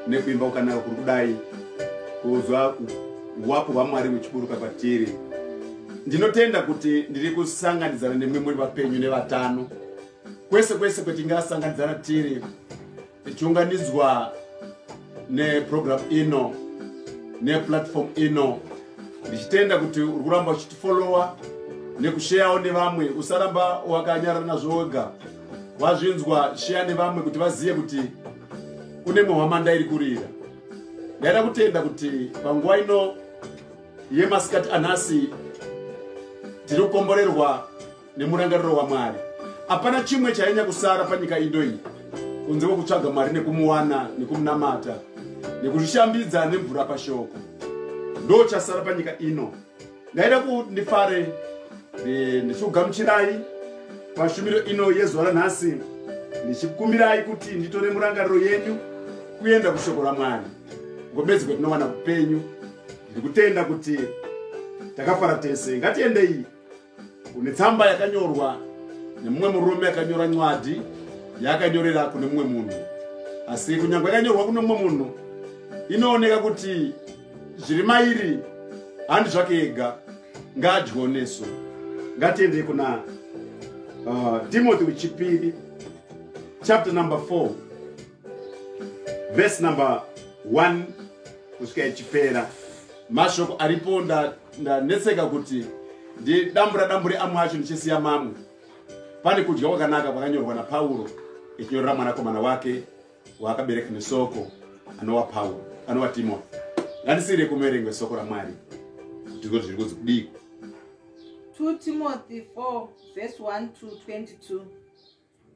nekuimba ukanaka kuri kudai kuzwa wapo vaMwari muchiburuka kwatiri. Ndinotenda kuti ndiri kusanganidzana nemwe muri vapenyu nevatano kwese kwese kwetingasanganidzana tiri tichiunganidzwa neprogram ino neplatform ino. Ndichitenda kuti uri kuramba uchitifolowa nekusheyawo nevamwe. Usaramba wakanyarara nazvo wega, wazvinzwa sheya nevamwe kuti vazive kuti kune muhwamanda iri kurira. Ndaida kutenda kuti panguva ino yemasikati anhasi tiri kukomborerwa nemurangariro waMwari. Hapana chimwe chainya kusara panyika ino iyi kunze kwokutsvaga Mwari nekumuwana nekumunamata nekuzvishambidza nemvura pashoko. Ndo chasara panyika ino. Ndaida kuti ndifare ndichikugamuchirai pashumiro ino yezuva ranhasi, ndichikumbirai kuti nditore murangariro yenyu kuenda kushoko raMwari ngobedzi kwetinowana kupenyu. Ndiri kutenda kuti takafara tese. Ngatiendei kune tsamba yakanyorwa nemumwe murume yakanyora nywadi yakanyorera kune mumwe munhu, asi kunyange yakanyorwa kune mumwe munhu inooneka kuti zviri mairi handi zvake ega ngaadyoneso. Ngatiendei kuna Timothy wechipiri chapter number 4 verse number 1 kusvika ichipera. Mashoko aripo ndanetseka kuti ndidambura amwe acho ndichisiya mamwe. Pane kudya kwakanaka kwakanyorwa naPauro echinyorera mwanakomana wake waakabereka nesoko anova Pauro, anova Timothy. Ngandisire kumerengwe soko raMwari kuti zviri kunzi kudiko. 2 Timothy 4 verse 1 to 22.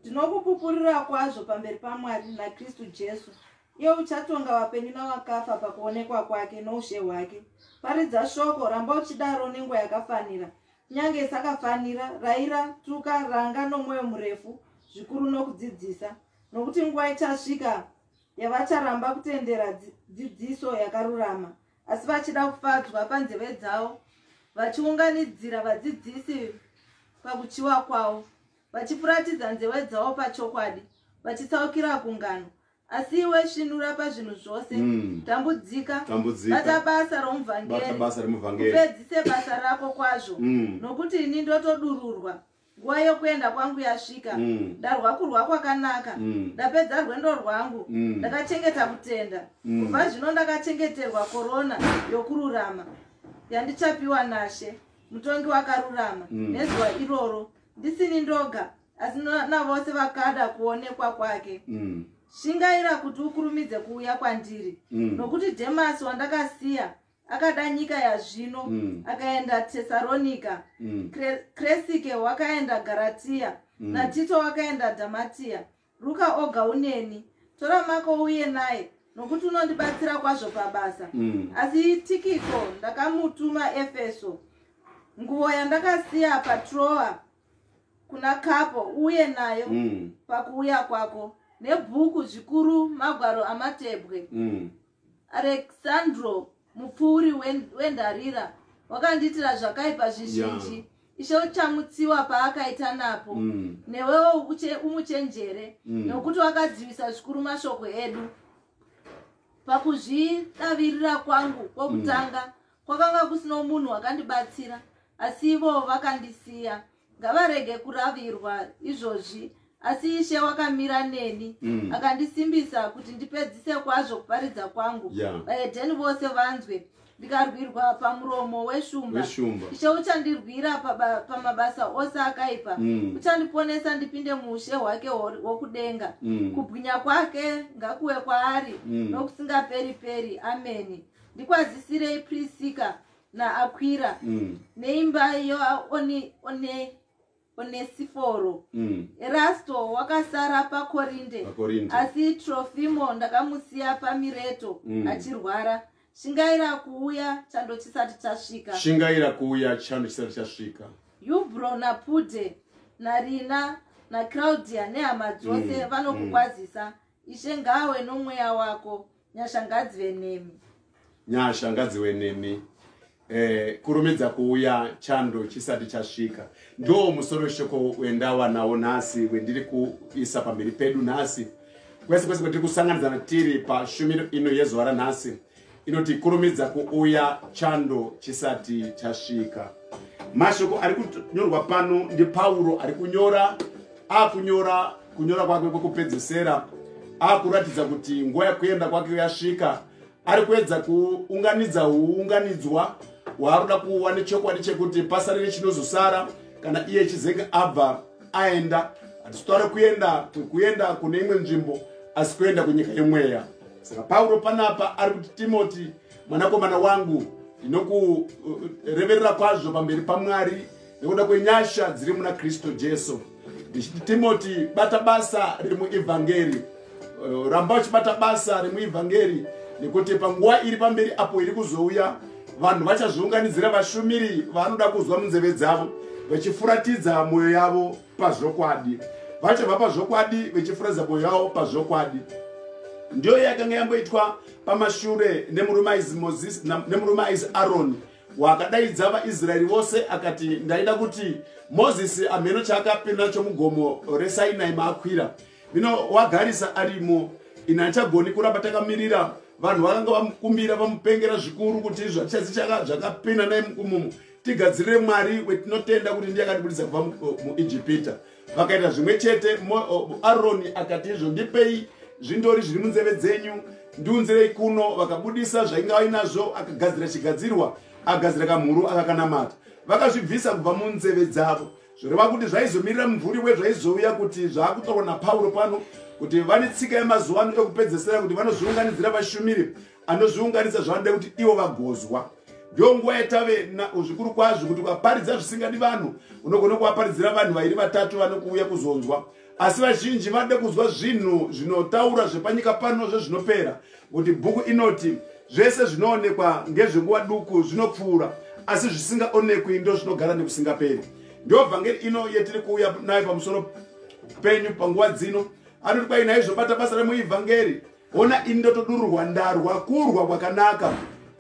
Ndinokupupurira kwazvo pamberi paMwari naKristu Jesu, iye uchatonga vapenyu navakafa pakuonekwa kwake noushe hwake. Paridza shoko, ramba uchidaro nenguva yakafanira, kunyange isakafanira, rayira, tuka, ranga nomwoyo murefu, zvikuru nokudzidzisa, nokuti nguva ichasvika yavacharamba kutendera dzidziso yakarurama, asi vachida kufadzwa panzeve dzavo, vachiunganidzira vadzidzisi pakuchiwa kwavo, vachifuratidza nzeve dzavo pachokwadi, vachitsaukira kungano. Asi iwe svinura pazvinhu zvose, tambudzika, bata basa romuvhangeri, upedzise basa rako kwazvo, nokuti ini ndotodururwa. Nguva yokuenda kwangu yasvika, ndarwa kurwa kwakanaka, ndapedza rwendo rwangu, ndakachengeta kutenda. Kubva zvino ndakachengeterwa korona yokururama yandichapiwa naShe, mutongi wakarurama. Nezuva iroro ndisini ndoga, asi navose vakada kuonekwa kwake. Shingaira kuti ukurumidze kuuya kwandiri, nokuti Dhemasi wandakasiya akada nyika yazvino akaenda Tesaronika, Kresike wakaenda Garatia, naTito wakaenda Dhamatia. Ruka oga uneni, tora mako uye naye, nokuti unondibatsira kwazvo pabasa. Asi Tikiko ndakamutuma Efeso. Nguvo yandakasiya paTroa kuna Kapo uye nayo pakuuya kwako, nebhuku zvikuru, magwaro amatebwe. Alexandro mupfuri wendarira wakanditira zvakaipa zvizhinji. Ishe uchamutsiwa paakaita napo. Newewo umuchenjere, nokuti wakadzivisa zvikuru mashoko edu. Pakuzvidavirira kwangu kwokutanga kwakanga kusino munhu wakandibatsira, asi ivo vakandisiya. Ngavarege kuravirwa izvozvi, asi Ishe wakamira neni, akandisimbisa kuti ndipedzise kwazvo kuparidza kwangu. Vahedheni vose vanzwe, ndikarwirwa pamuromo weshumba. Ishe uchandirwira pamabasa ose akaipa. Uchandiponesa ndipinde muushe hwake hwokudenga. Kubwinya kwake ngakuwe kwaari nokusingaperi-peri. Ameni. Ndikwazisirei Prisika naAkwira neimba Onesiforo. Erasto wakasara paKorinde, asi Trofimo ndakamusiya paMireto achirwara. Shingaira kuuya chando chisati chasvika. Yubro naPude naRina naClaudia nehama dzose vanokukwazisa. Ishe ngawe nomweya wako. Nyasha ngadzive nemi. nyasha ngadziwe nemi. Kurumidza kuuya chando chisati chasvika. Ndo musoro shoko wendawa nawo nhasi wendiri kuisa pamberi pedu nhasi. Kwese kwetiri kusanganidzana tiri pashumiro ino yezuva ranhasi. Inoti kurumidza kuuya chando chisati chasvika. Mashoko ari kunyorwa pano ndi Pauro ari kunyora, kunyora kwake kwekupedzisera, akuratidza kuti nguva yekuenda kwake yasvika. Ari kuedza kuunganidza uunganidzwa hwaarikuda kuwa nechokwadi chekuti pasarire chinozosara kana iye chizenge abva aenda. Hatitaure kuenda kune imwe nzvimbo asi kuenda kunyika yemweya. Saka Pauro panapa ari kuti Timoti, mwanakomana wangu, ndinokureverera kwazvo pamberi paMwari nekuda kwenyasha dziri muna Kristu Jesu. Ndichiti Timoti, bata basa riri muevhangeri. Ramba uchibata basa remuevhangeri, nekuti panguva iri pamberi apo iri kuzouya, vanhu vachazviunganidzira vashumiri vanoda kuzwa munzeve dzavo vachifuratidza mwoyo yavo pazvokwadi. Vachabva pazvokwadi vachifuratidza mwoyo yavo pazvokwadi. Ndiyo yakanga yamboitwa pamashure nemurume aizi Moses nemurume aizi Aaron, wakadaidza vaIsraeri vose akati, ndaida kuti Moses amheno chaakapinda nacho mugomo reSinai maakwira. Vino wagarisa arimo, ina achagoni kuramba takamirira. Vanhu vakanga vamukumbira vamupengera zvikuru kuti zvachazi zvakapinda naye mukumumu tigadzirire Mwari wetinotenda kuti ndiye akatibudisa kubva muIjipita. Vakaita zvimwe chete. Aroni akati, izvo ndipei zvindori zviri munzeve dzenyu, ndiunzirei kuno. Vakabudisa zvainga vainazvo, akagadzira chigadzirwa, agadzira kamhuru akakanamata. Vakazvibvisa kubva munzeve dzavo, zvoreva kuti zvaizomirira mumvuri wezvaizouya kuti zvaakutorwa naPauro pano, kuti vane tsika yemazuva ano ekupedzesera kuti vanozviunganidzira vashumiri anozviunganidza zvavanoda kuti ivo vagozwa. Ndiyo nguva yatave zvikuru kwazvo kuti ukaparidza zvisingadi vanhu unogona kuvaparidzira vanhu vairi vatatu vanokuuya kuzonzwa. Asi vazhinji vanoda kuzwa zvinhu zvinotaura zvepanyika pano zvezvinopera, kuti bhuku inoti zvese zvinoonekwa ngezvenguva duku zvinopfuura, asi zvisingaonekwi ndo zvinogara nekusingaperi. Ndiyo vhangeri ino yetiri kuuya nayo pamusoro penyu panguva dzino. Anoti kwai naizvo bata basa remuevhangeri. Ona ini ndotodururwa, ndarwa kurwa kwakanaka,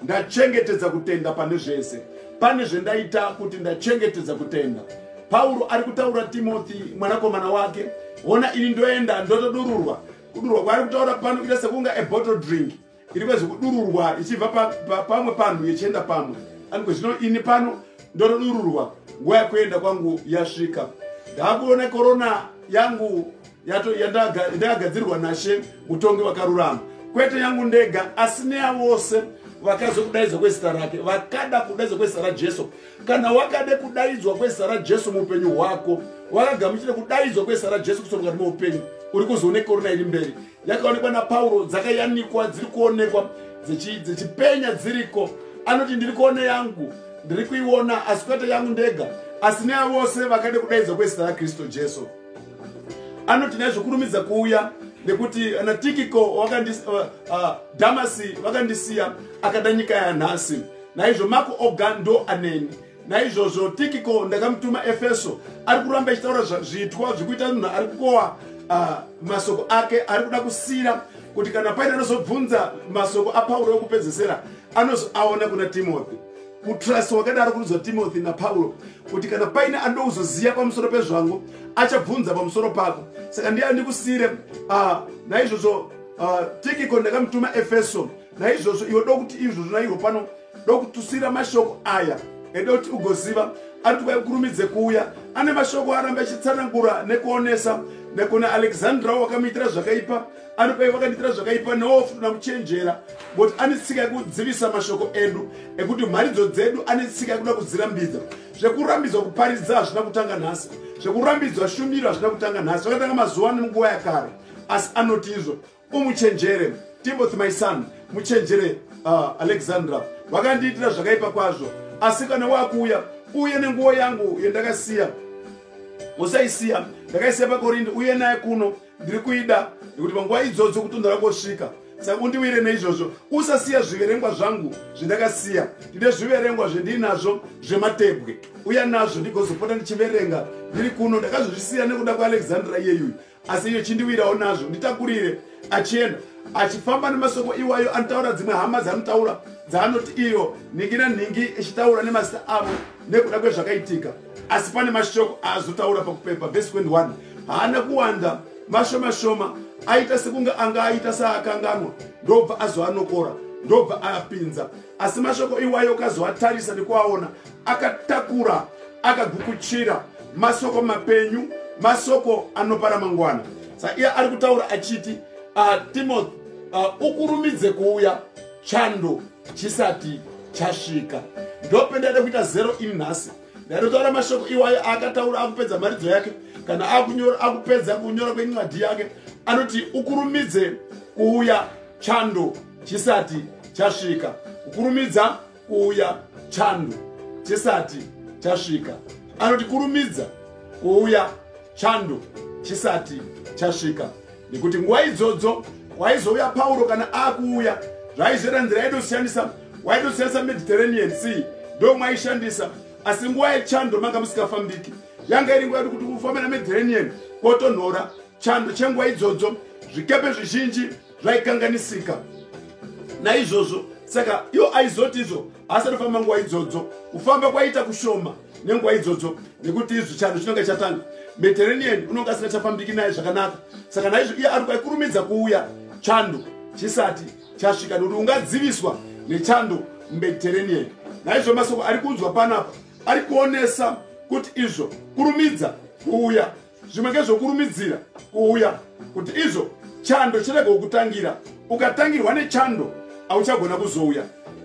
ndachengetedza kutenda pane zvese. Pane zvendaita kuti ndachengetedza kutenda. Pauro ari kutaura Timoti mwanakomana wake, ona ini ndoenda ndotodururwa. Kudururwa kwaari kutaura pano kuita sekunga a bottle drink. Iri kwezi kudururwa ichibva pamwe panhu yechienda pamwe. Ani zvino ini pano ndotodururwa, nguva yekuenda kwangu yasvika. Ndakuona korona yangu yandagadzirirwa naShe mutongi wakarurama. Kwete yangu ndega, asi neyavose vakazokudaidzwa kwezita rake, vakada kudaidzwa kwezita raJesu. Kana wakade kudaidzwa kwezita raJesu muupenyu hwako, wakagamuchira kudaidzwa kwezita raJesu kusoro mukati muupenyu, uri kuzoone korona iri mberi. Yakaonekwa naPauro, dzakayanikwa, dziri kuonekwa dzichipenya dziriko. Anoti ndiri kuona yangu, ndiri kuiona, asi kwete yangu ndega, asi neyavose vakade kudaidzwa kwezita raKristu Jesu. Anoti nezvokurumidza kuuya nekuti ana Tikiko Dhamasi vakandisiya akada nyika yanhasi. Naizvo Marko oga ndo aneni. Naizvozvo Tikiko ndakamutuma Efeso, ari kuramba achitaura zviitwa zvekuita munhu ari kukohwa masoko ake, ari kuda kusira kuti kana paine anozobvunza masoko aPauro okupedzesera anozoaona kuna Timothy. Kutrust wakadaro kurudzwa Timothy naPauro kuti kana paine anoda kuzoziya pamusoro pezvangu achabvunza pamusoro pako. Saka ndiye ndikusire. Naizvozvo Tikiko ndakamutuma Efeso. Naizvozvo iwe dokuti izvozvo naivo pano dokutusira mashoko aya edo kuti ugoziva ari kurumidze kuuya. Ane mashoko aramba achitsanangura nekuonesa nekuna Alexandra wakamuitira zvakaipa, anopai vakanditira zvakaipa neofu namuchenjera, kuti ane tsika yekudzivisa mashoko edu ekuti mharidzo dzedu ane tsika yekuda kudzirambidza. Zvekurambidzwa kuparidza hazvina kutanga nhasi, zvekurambidzwa shumiro hazvina kutanga nhasi, zvakatanga mazuva ano munguva yakare. Asi anoti izvo, umuchenjere Timothy my son, muchenjere Alexandra, vakandiitira zvakaipa kwazvo. Asi kana wakuuya, uye nenguva yangu yendakasiya, usaisiya, ndakaisiya paKorinde, uye naye kuno, ndiri kuida, nekuti panguva idzodzo kutondora kosvika. Saka undiwire neizvozvo, usasiya zviverengwa zvangu zvindakasiya. Ndine zviverengwa zvendinazvo zvematebwe, uya nazvo ndigozopota ndichiverenga ndiri kuno. Ndakazozvisiya nekuda kwaAlexandra iyeyu, asi iyo chindiwirawo nazvo, nditakurire achienda achifamba nemasoko iwayo. Anotaura dzimwe hama dzanotaura dzaanoti iyo nhingi nanhingi ichitaura nemazita avo nekuda kwezvakaitika, asi pane mashoko aazotaura pakupepa. Vhesi 21, haana kuwanda, mashoma shoma, aita sekunge anga aita saakanganwa, ndobva azoanokora, ndobva apinza. Asi mashoko iwayo kazoatarisa nekuaona, akatakura, akagukuchira, masoko mapenyu, masoko anopara mangwana. Saka iye ari kutaura achiti, Timothy, ukurumidze kuuya, chando chisati chasvika. Ndopendada kuita 0 ini nhasi. Ndaitotaura mashoko iwayo akataura akupedza maridzo yake, kana akupedza kunyora kwenyadhi yake, anoti ukurumidze kuuya, chando chisati chasvika. Ukurumidza kuuya, chando chisati chasvika. Anoti kurumidza kuuya, chando chisati chasvika. Nekuti nguva idzodzo waizouya Pauro kana akuuya, zvaizoita nzira yaidoshandisa, waidoshandisa Mediterranean Sea, ndo mwaishandisa. Asi nguva yechando manga musikafambiki, yanga iri nguva yekuti kuti kufamba naMediterranean kotonhora. Chando chenguva idzodzo zvikepe zvizhinji zvaikanganisika. Naizvozvo saka iwo aizoti izvo asati kufamba nguva idzodzo, kufamba kwaita kushoma nenguva idzodzo, nekuti izvo chando chinonga chatanga. Mediterranean unonga asingachafambiki naye zvakanaka. Saka naizvo iye ari kurumidza kuuya, chando chisati chasvika, nokuti ungadziviswa nechando muMediterranean. Naizvo masoko ari kunzwa panapa ari kuonesa kuti izvo kurumidza kuuya, zvimwe ngezvokurumidzira kuuya, kuti izvo chando chirege kukutangira. Ukatangirwa nechando hauchagona kuzouya.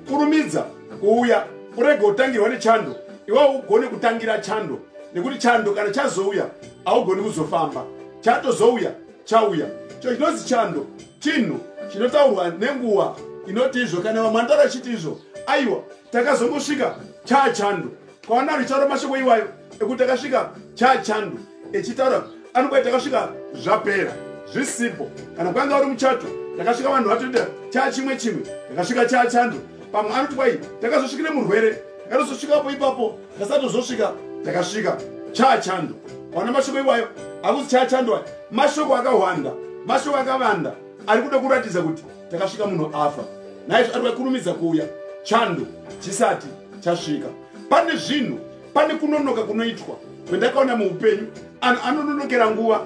Kurumidza kuuya, urege kutangirwa nechando, iwe ugone kutangira chando, nekuti chando kana chazouya haugoni kuzofamba. Chatozouya chauya. Cho chinonzi chando chinhu chinotaurwa nenguva inoti izvo. Kana vamwe vanotaura achiti izvo, aiwa takazongosvika chachando. Kwaona richitaura mashoko iwayo ekuti takasvika chachando, echitaura anobva takasvika zvapera, zvisipo. Kana kwanga uri muchato takasvika vanhu vatoita chachimwe chimwe, takasvika chachando. Pamwe anoti kwai takazosvikire murwere, takazosvikapo ipapo, takasatozosvika, takasvika chachando. Kwaona mashoko iwayo akuti chachando aya mashoko akawanda, mashoko akawanda ari kuda kuratidza kuti takasvika munhu afa. Naizvo ari kurumidza kuuya, chando chisati chasvika. Pane zvinhu, pane kunonoka kunoitwa kwendakaona muupenyu. Anhu anononokera nguva,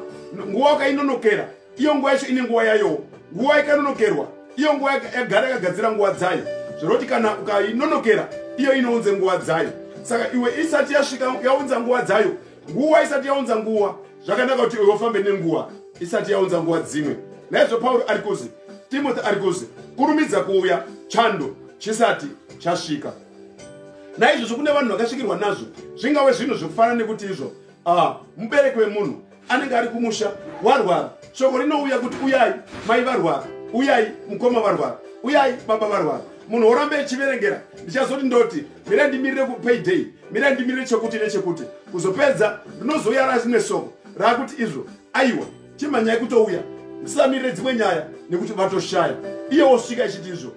nguva ukainonokera, iyo nguva yacho ine nguva yayo. Nguva ikanonokerwa, iyo nguva yagara yakagadzira nguva dzayo. Zvoroti kana ukainonokera, iyo inounze nguva dzayo. Saka iwe isati yasvika yaunza nguva dzayo, nguva isati yaunza nguva, zvakanaka kuti iwe ufambe nenguva isati yaunza nguva dzimwe. Naizvo Pauro ari kuzi, Timothy ari kuzi, kurumidza kuuya, chando chisati chasvika. Naizvozvo kune vanhu vakasvikirwa nazvo, zvingave zvinhu zvekufanana nekuti izvo, mubereki wemunhu anenge ari kumusha, warwara, shoko rinouya kuti uyai mai varwara, uyai mukoma varwara, uyai baba varwara. Munhu orambe echiverengera, ndichazoti ndoti mira ndimirire kupayday, mira ndimirire chekuti nechekuti, kuzopedza rinozouya razimwe soko rakuti izvo, aiwa chimhanyai kutouya, ndisamirire dzimwe nyaya nekuti vatoshaya. Iye osvika ichiti izvo,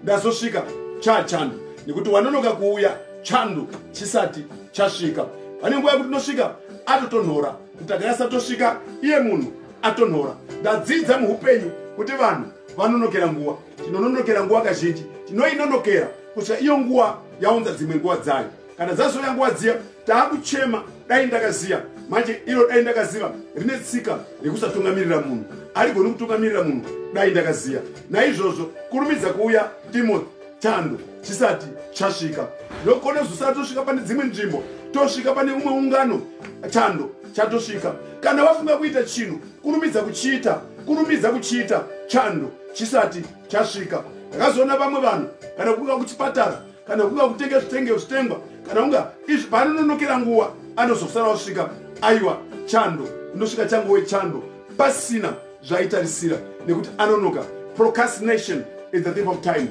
ndazosvika chachando, nekuti wanonoka kuuya, chando chisati chasvika. Pane nguva yekuti nosvika atotonhora, kuti akanyasatosvika iye munhu atonhora. Ndadzidza muupenyu kuti vanhu vanonokera nguva. Tinononokera nguva kazhinji, tinoinonokera kusvika iyo nguva yaunza dzimwe nguva dzayo. Kana dzazouya nguva dziya taakuchema, dai ndakaziya. Manje iro dai ndakaziva rine tsika rekusatungamirira munhu, harigoni kutungamirira munhu dai ndakaziya. Naizvozvo kurumidza kuuya, Timothy, chando chisati chasvika. Nokone zvisati tosvika pane dzimwe nzvimbo, tosvika pane umwe ungano, chando chatosvika. Kana wafunga kuita chinhu, kurumidza kuchiita, kurumidza kuchiita, chando chisati chasvika. Ndakazoona vamwe vanhu, kana kunga kuchipatara, kana kunga kutenga zvitengwa, kana kunga izvi paanononokera nguva, anozosara wasvika, aiwa chando ndosvika changuve chando, pasina zvaitarisira, nekuti anonoka. Procrastination is the thief of time.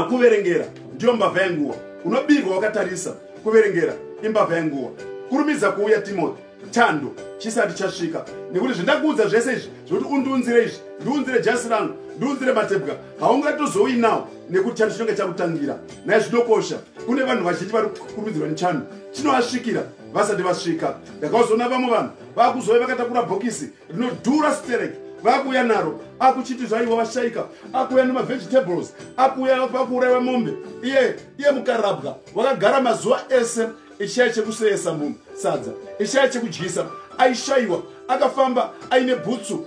Kuverengera ndiyo mbavha yenguva. Unobirwa wakatarisa, kuverengera imbavha yenguva. Kurumidza kuuya, Timothy, chando chisati chasvika, nekuti zvindakuudza zvese izvi zvokuti undiunzire izvi, ndiunzire jasi rangu, ndiunzire matebwa, haungatozouyi nawo, nekuti chando chinonge chakutangira. Naye zvinokosha, kune vanhu vazhinji vari kurumidzirwa nechando, chinovasvikira vasati vasvika. Ndakazoona vamwe vanhu vakuzouya vakatakura bhokisi rinodhura stereki, vakuuya naro akuchiti zvaiwa vashaika akuuya nemavegetables akuuya pakuuraiwa mombe iye mukarabwa wakagara mazuva ese ishaya chekuseyesa munhu sadza ishaya chekudyisa aishayiwa akafamba aine bhutsu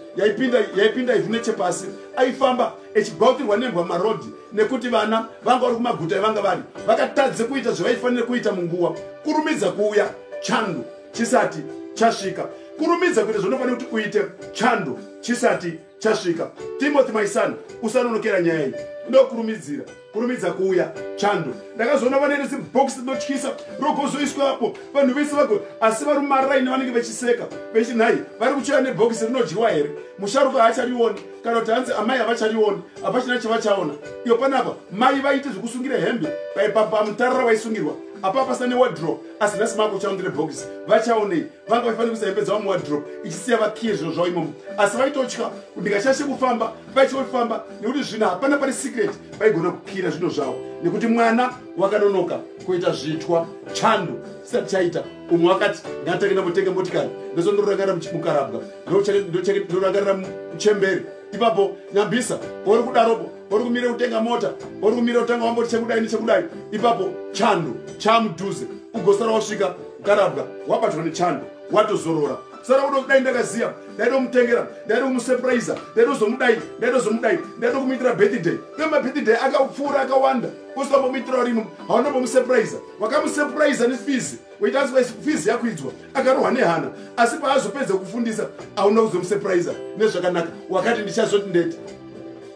yaipinda ivhu nechepasi aifamba echigautirwa nembwa marodhi nekuti vana vanga vari kumaguta ivanga vari vakatadze kuita zvavaifanira kuita munguva kurumidza kuuya chando chisati chasvika kurumidza kuita zvinofanira kuti uite chando chisati chasvika. Timothy my son, usanonokera nyaya iyi ndokurumidzira kurumidza kuuya chando. Ndakazoona vanene zibhokisi rinotyisa rogozoiswapo vanhu vese vago asi vari mumaraini vanenge vechiseka vechi nhai vari kuchiva nebhokisi rinodyiwa here musharuka haacharioni kana kuti hanzi amai havacharioni hapachina chavachaona. Iyo panapa mai vaite zvokusungira hembe pamutarara vaisungirwa apa pasina newadrop asi nhasi mako chaundire bhokisi vachaonei vanga vaifanira kuisa hembe dzavo muwadrop ichisiya vakiye zvinhu zvavo imomo asi vaitotya ndingashashe kufamba vaichofamba nekuti zvino hapana pari secret vaigona kukira zvinhu zvavo nekuti mwana wakanonoka kuita zvitwa chando chisati chaita. Umwe wakati ngatenge ndambotenga motikari ndozondorangarira mukarabwa ndorangarira muchemberi ipapo nyambisa uri kudaropo uri kumire kutenga mota uri kumire kutanga wamboti chekudai nechekudai ipapo chando chamudhuze ugosara wasvika kukarabwa wabatwa nechando watozorora sara kudai ndakaziya ndaida kumutengera ndaida kumusurprise ndaida kuzomudai ndaida kumuitira birthday birthday akapfuura akawanda usambomuitira rimwe haunombomusurprise wakamusurprise nefizi weitaziva fizi yakuidzwa akarohwa nehana asi paazopedza kufundisa hauna kuzomusurprise nezvakanaka wakati ndichazoti ndeti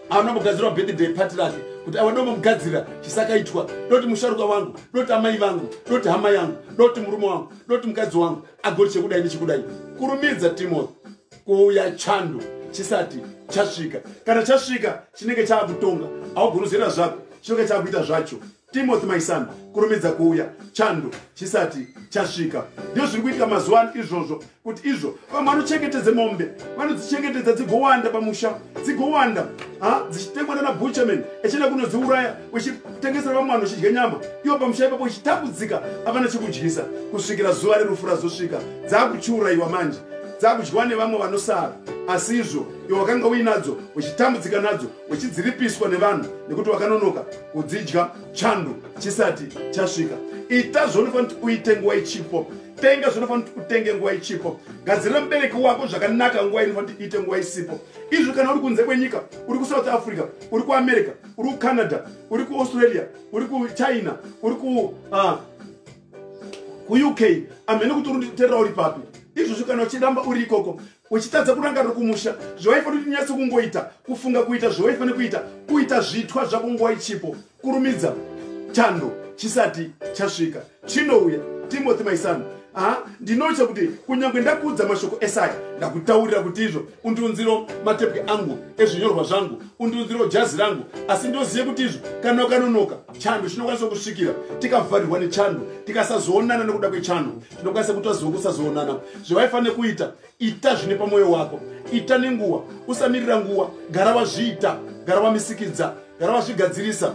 haunambogadzirwa birthday party rake kuti awanomomugadzira chisakaitwa doti musharuka wangu doti amai vangu doti hama yangu doti murume wangu doti mukadzi wangu agoti chekudai nechekudai. Kurumidza Timothy kuuya chando chisati chasvika. Kana chasvika chinenge chaakutonga haugonozera zvako chinenge chaakuita zvacho. Timothy my son, kurumidza kuuya chando chisati chasvika. Ndizvo zviri kuitika mazuva ano izvozvo kuti izvo vamwe vanochengetedze mombe vanodzichengetedza dzigowanda pamusha dzigowanda dzichitengwa nana butcherman echida kunodziuraya uchitengesera vamwe vanhu uchidya nyama iwo pamusha ipapo uchitambudzika havana chekudyisa kusvikira zuva rerufu razosvika dzakuchiurayiwa manje dzakudyiwa nevamwe vanosara asi izvo iwo wakanga uinadzo uchitambudzika nadzo uchidziripiswa nevanhu nekuti wakanonoka kudzidya chando chisati chasvika. Ita zvaunofanira kuti uite nguva ichipo tenga zvaunofanira kuti utenge nguva ichipo gadzirira mubereki wako zvakanaka nguva inofanira kuti iite nguva isipo. Izvi kana uri kunze kwenyika uri kuSouth Africa uri kuAmerica uri kuCanada uri kuAustralia uri kuChina uri kuUK amene kuti uriterera uri papi izvozvo kana uchiramba uri ikoko uchitadza kurangarira kumusha zvawaifanira kuti unyatse kungoita kufunga kuita zvawaifanira kuita zvitwa zvako nguva ichipo. Kurumidza chando chisati chasvika chinouya. Timothy my son, ndinotya kuti kunyange ndakuudza mashoko esaya ndakutaurira kuti izvo undiunziro matepwe angu ezvinyorwa zvangu undiunziro jazi rangu asi ndozive kuti izvo kana ukanonoka chando chinokwanisa kusvikira tikavharirwa nechando tikasazoonana nekuda kwechando tinokwanisa kutaziva kusazoonana. Zvawaifanira kuita ita zvine pamwoyo wako ita nenguva usamirira nguva gara wazviita gara wamisikidza gara wazvigadzirisa.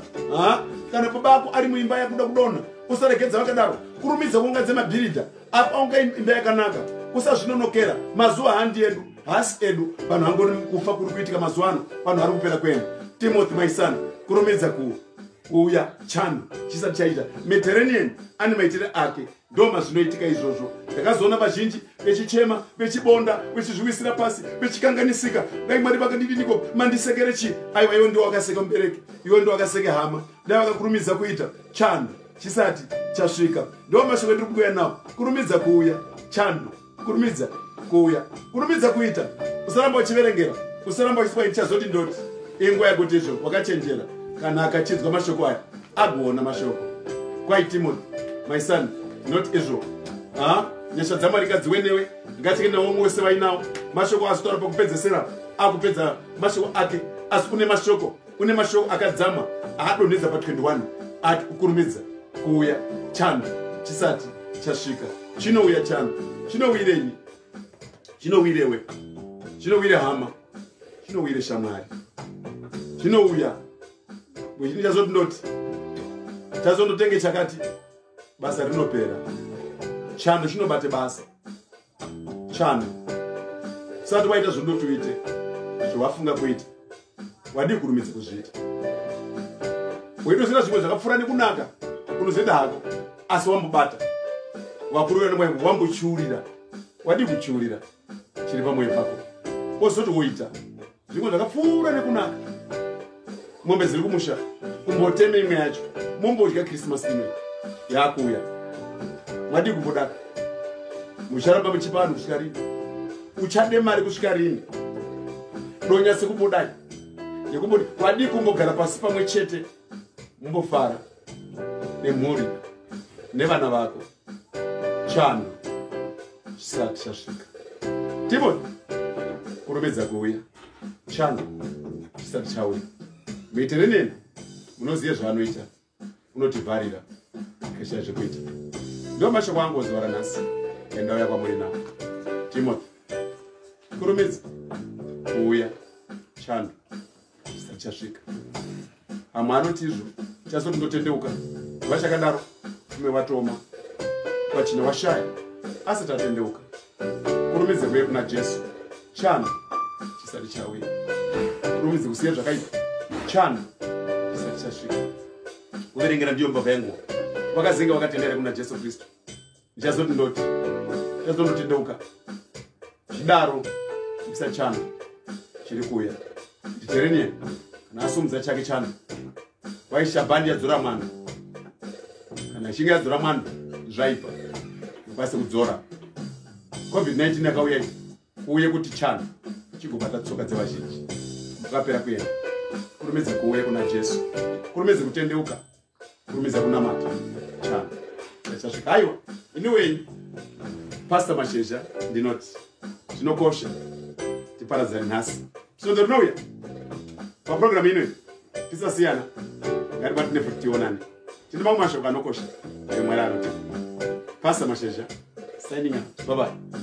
Kana baba ako ari muimba yakuda kudonha usaregedza vakadaro kurumidza kuungadze mabhiridha apa unga imba yakanaka usazvinonokera. Mazuva handi edu hasi edu vanhu vangori kufa kuri kuitika mazuva ano vanhu vari kupera kuenda. Timothy my son, kurumidza kuuya chando chisati chaita. Mediterranean ane maitire ake ndoma zvinoitika izvozvo. Ndakazoona vazhinji vechichema vechibonda vechizviwisira pasi vechikanganisika dai mwari vakadidiniko mandisekere chi aiwa iwe ndiwo wakaseka mubereki iwe ndiwo wakaseka hama dai vakakurumidza kuita chando chisati chasvika. Ndo mashoko ndiri kuuya nawo kurumidza kuuya chando kurumidza kuuya kurumidza kuita. Usaramba uchiverengera usaramba uchiswa ichazoti ndoti inguva yakuti izvo wakachenjera kana akachidzwa mashoko aya agoona mashoko kwai Timothy my son not izvo nyasha dzamwari ngadziwe newe ngatike nawo umwe wese vainawo mashoko azotaura pakupedzesera akupedza mashoko ake asi une mashoko akadzama aadonhedza pa21 ati kukurumidza kuuya chando chisati chasvika. Chinouya chando chinouyirenyi chinouyirewe chinouire hama chinouire shamwari chinouya mwechini chazoti ndoti chazondotenge chakati basa rinopera. Chando chinobate basa chando usati waita zvondotuite zvawafunga kuita wadi kurumidza kuzviita. Weitozvina zvimwe zvakapfuura nekunaka unozoita hako asi wambobata wakurira nemweya wambochiurira wadi kuchiurira chiri pamwoyo pako wozoti woita zvimwe zvakapfuura nekunaka. Mombe dziri kumusha kumboteme imwe yacho mombodya Christmas imwe yakuuya wadi kumbodaka mucharamba muchipa vanhu kusvika rini? Uchade mari kusvika rini? Ndonyase kumbodai yekumboti wadi kumbogara pasi pamwe chete mumbofara nemhuri nevana vako chano chisati chasvika. Timoti kurumidza kuuya chano chisati chauya. Muitere neni munoziva zvaanoita unotivharira kashaya zvekuita. Ndo mashoko angu zuva ranhasi endauya kwamuri nawo. Timoti kurumidza kuuya chando chisati chasvika. Amwe anoti izvo chasoti ndotendeuka vachakadaro umwe watoma pachina washaya asati atendeuka. Kurumidze kuuya kuna Jesu chando chisati chauya. Kurumidze kusiya zvakaipa chando chisati chasvika. Kuverengera ndiyo mbavha yangu vakazenga vakatendera kuna Jesu Kristu ndichazoti ndoti chazondotendeuka chidaro chisa chando chiri kuuya. Nditerenie kana asumudza chake chando waisha bhandi yadzora mwando kana ichinge yadzora mwando zvaipa nokwanise kudzora. COVID-19 yakauya kuuye kuti chando chigobata tsoka dzevazhinji mukapera kuenda. Kurumidza kuuya kuna Jesu, kurumidza kutendeuka, kurumidza kunamata chando chasvika. Aiwa ini wenyu Pastor Mashesha ndinoti zvinokosha tiparadzane nhasi svondo rinouya paprogramu inoyi tisasiyana ngatibatine futi tionane. Tine mamwe mashoko anokosha ayo Mwari anoti. Pastor Mashesha signing out. Bye bye.